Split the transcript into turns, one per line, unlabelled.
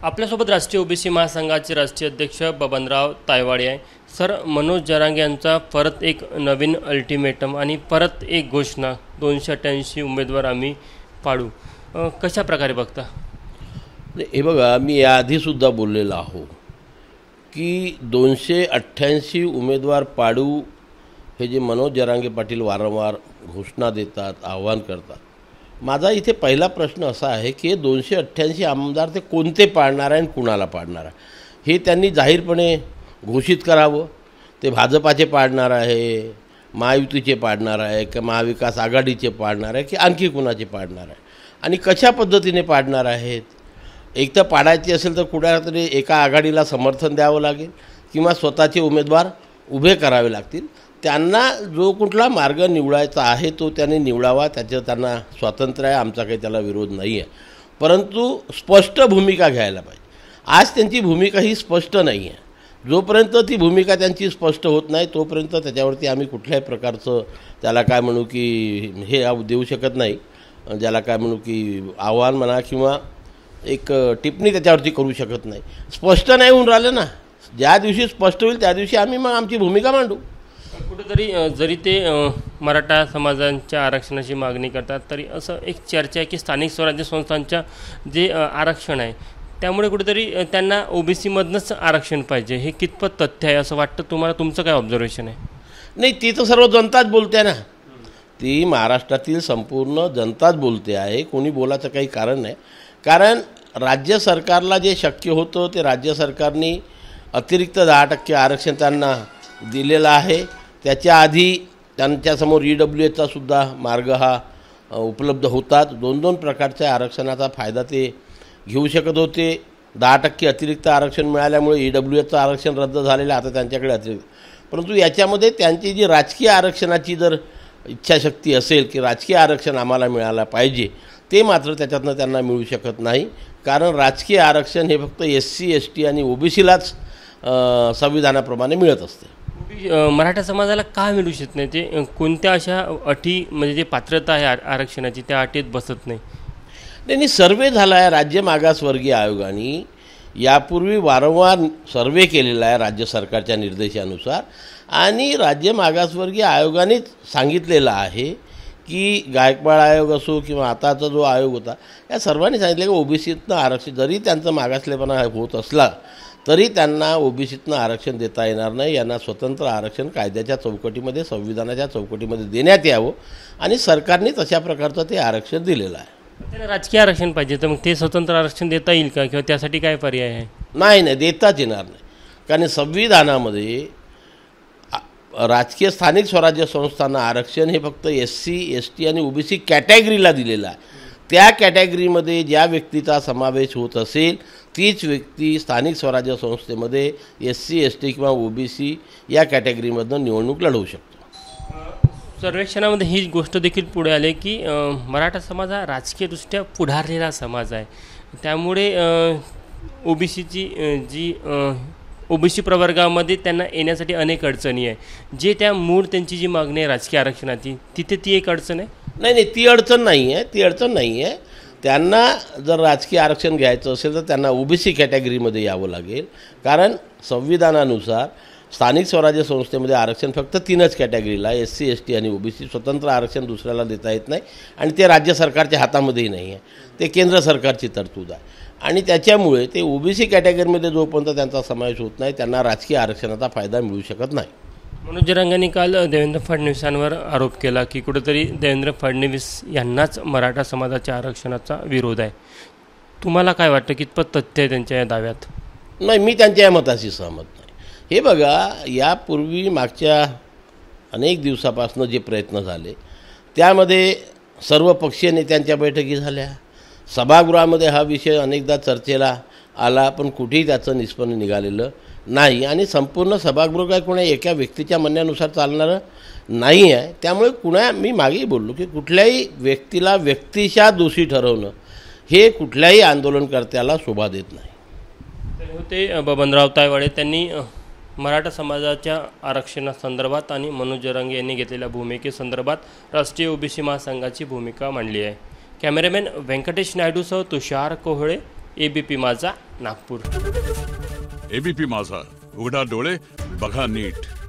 आपल्यासोबत राष्ट्रीय ओबीसी महासंघाचे राष्ट्रीय अध्यक्ष बबनराव तायवाडे आहे। सर, मनोज जरांगे यांचा परत एक नवीन अल्टिमेटम आणि परत एक घोषणा 288 उमेदवार आम्ही पाडू, कशा प्रकारे बघता?
हे बघा, मी याआधीसुद्धा बोललेलो आहो की 288 उमेदवार पाडू हे जे मनोज जरांगे पाटील वारंवार घोषणा देतात, आव्हान करतात। माझा इथे पहिला प्रश्न असा आहे की 288 आमदार ते कोणते पाडणार आहे आणि कुणाला पाडणार आहे हे त्यांनी जाहीरपणे घोषित करावं। ते भाजपाचे पाडणार आहे, महायुतीचे पाडणार आहे की महाविकास आघाडीचे पाडणार आहे की आणखी कुणाचे पाडणार आहे आणि कशा पद्धतीने पाडणार आहेत? एक तर पाडायची असेल तर कुठल्यातरी एका आघाडीला समर्थन द्यावं लागेल किंवा स्वतःचे उमेदवार उभे करावे लागतील। त्यांना जो कुठला मार्ग निवडायचा आहे तो त्यांनी निवडावा, त्याचं त्यांना स्वातंत्र्य आहे, आमचा काही त्याला विरोध नाही आहे, परंतु स्पष्ट भूमिका घ्यायला पाहिजे। आज त्यांची भूमिका ही स्पष्ट नाही आहे। जोपर्यंत ती भूमिका त्यांची स्पष्ट होत नाही तोपर्यंत त्याच्यावरती आम्ही कुठल्याही प्रकारचं त्याला काय म्हणू की हे देऊ शकत नाही, ज्याला काय म्हणू की आव्हान म्हणा किंवा एक टिप्पणी त्याच्यावरती करू शकत नाही। स्पष्ट नाही होऊन राहिलं ना, ज्या दिवशी स्पष्ट होईल त्या दिवशी आम्ही मग आमची भूमिका मांडू।
कुठेतरी जरी ते मराठा समाजांच्या आरक्षणाची मागणी करतात तरी असं एक चर्चा आहे की स्थानिक स्वराज्य संस्थांच्या जे आरक्षण आहे त्यामुळे कुठेतरी त्यांना ओबीसीमधनंच आरक्षण पाहिजे, हे कितपत तथ्य आहे असं वाटतं तुम्हाला? तुमचं काय ऑब्झर्वेशन आहे?
नाही, ती तर सर्व जनताच बोलते ना, ती महाराष्ट्रातील संपूर्ण जनताच बोलते आहे, कोणी बोलायचं काही कारण नाही। कारण राज्य सरकारला जे शक्य होतं ते राज्य सरकारने अतिरिक्त 10% आरक्षण त्यांना दिलेलं आहे। त्याच्या आधी त्यांच्यासमोर EWSचा सुद्धा मार्ग हा उपलब्ध होतात। 2-2 प्रकारच्या आरक्षणाचा फायदा ते घेऊ शकत होते। 10% अतिरिक्त आरक्षण मिळाल्यामुळे EWSचं आरक्षण रद्द झालेलं, आता त्यांच्याकडे अतिरिक्त, परंतु याच्यामध्ये त्यांची जी राजकीय आरक्षणाची जर इच्छाशक्ती असेल की राजकीय आरक्षण आम्हाला मिळायला पाहिजे, ते मात्र त्याच्यातनं त्यांना मिळू शकत नाही। कारण राजकीय आरक्षण हे फक्त SC ST आणि OBCलाच संविधानाप्रमाणे मिळत असते।
मराठा समाजाला का मिळू शकत नाही? ते कोणत्या अशा अटी, म्हणजे जे पात्रता आहे आरक्षणाची त्या अटीत बसत नाही?
त्यांनी सर्वे झाला आहे राज्य मागासवर्गीय आयोगाने, यापूर्वी वारंवार सर्वे केलेला आहे राज्य सरकारच्या निर्देशानुसार, आणि राज्य मागासवर्गीय आयोगानेच सांगितलेलं आहे की गायकवाड आयोग असो किंवा आताचा जो आयोग होता, या सर्वांनी सांगितलं की ओबीसीतनं आरक्षण जरी त्यांचं मागासलेपणा होत असला तरी त्यांना ओबीसीतनं आरक्षण देता येणार नाही। यांना स्वतंत्र आरक्षण कायद्याच्या चौकटीमध्ये, संविधानाच्या चौकटीमध्ये देण्यात यावं आणि सरकारने तशा प्रकारचं ते आरक्षण दिलेलं आहे।
त्यांना राजकीय आरक्षण पाहिजे, तर मग ते स्वतंत्र आरक्षण देता येईल का किंवा त्यासाठी काय पर्याय आहे?
नाही, देताच येणार नाही। कारण संविधानामध्ये राजकीय स्थानिक स्वराज्य संस्थांना आरक्षण हे फक्त SC ST आणि OBC कॅटेगरीला दिलेलं आहे। त्या कॅटेगरीमध्ये ज्या व्यक्तीचा समावेश होत असेल तीच व्यक्ती स्थानिक स्वराज्य संस्थेमध्ये SC ST किंवा OBC या कॅटेगरीमधून निवडणूक लढवू शकतो।
सर्वेक्षणामध्ये ही गोष्ट देखील पुढे आली की मराठा समाज हा राजकीयदृष्ट्या पुढारलेला समाज आहे, त्यामुळे OBCची जी OBC प्रवर्गामध्ये त्यांना येण्यासाठी अनेक अडचणी आहे। जे त्या मूळ त्यांची जी मागणी आहे राजकीय आरक्षणाची, तिथे ती एक अडचण आहे?
नाही, ती अडचण नाही आहे, ती अडचण नाही आहे। त्यांना जर राजकीय आरक्षण घ्यायचं असेल तर त्यांना OBC कॅटेगरीमध्ये यावं लागेल। कारण संविधानानुसार स्थानिक स्वराज्य संस्थेमध्ये आरक्षण फक्त 3च कॅटेगरीला, SC ST आणि OBC, स्वतंत्र आरक्षण दुसऱ्याला देता येत नाही आणि ते राज्य सरकारच्या हातामध्येही नाही आहे, ते केंद्र सरकारची तरतूद आहे। आणि त्याच्यामुळे ते OBC कॅटेगरीमध्ये जोपर्यंत त्यांचा समावेश होत नाही त्यांना राजकीय आरक्षणाचा फायदा मिळू शकत नाही।
मनोज जरांगेंनी काल देवेंद्र फडणवीसांवर आरोप केला की कुठेतरी देवेंद्र फडणवीस यांनाच मराठा समाजाच्या आरक्षणाचा विरोध आहे। तुम्हाला काय वाटतं, कितपत तथ्य आहे त्यांच्या या दाव्यात?
नाही, मी त्यांच्या या मताशी सहमत नाही। हे बघा, यापूर्वी मागच्या अनेक दिवसापासून जे प्रयत्न झाले त्यामध्ये सर्व पक्षीय नेत्यांच्या बैठकी झाल्या, सभागृहामध्ये हा विषय अनेकदा चर्चेला आला, पण कुठेही त्याचं निष्पन्न निघालेलं नाही आणि संपूर्ण सभागृह काय कोणा एका व्यक्तीच्या म्हणण्यानुसार चालणारं नाही आहे। त्यामुळे मी मागेही बोललो की कुठल्याही व्यक्तीला व्यक्तिशः दोषी ठरवणं हे कुठल्याही आंदोलनकर्त्याला शोभा देत नाही।
होते बबनराव तायवाडे, त्यांनी मराठा समाजाच्या आरक्षणासंदर्भात आणि मनोज जरांगे यांनी घेतलेल्या भूमिकेसंदर्भात राष्ट्रीय ओबीसी महासंघाची भूमिका मांडली आहे। कॅमेरामॅन व्यंकटेश नायडूसह तुषार कोहळे, ABP माझा नागपूर.
ABP माझा, उघडा डोळे बघा नीट.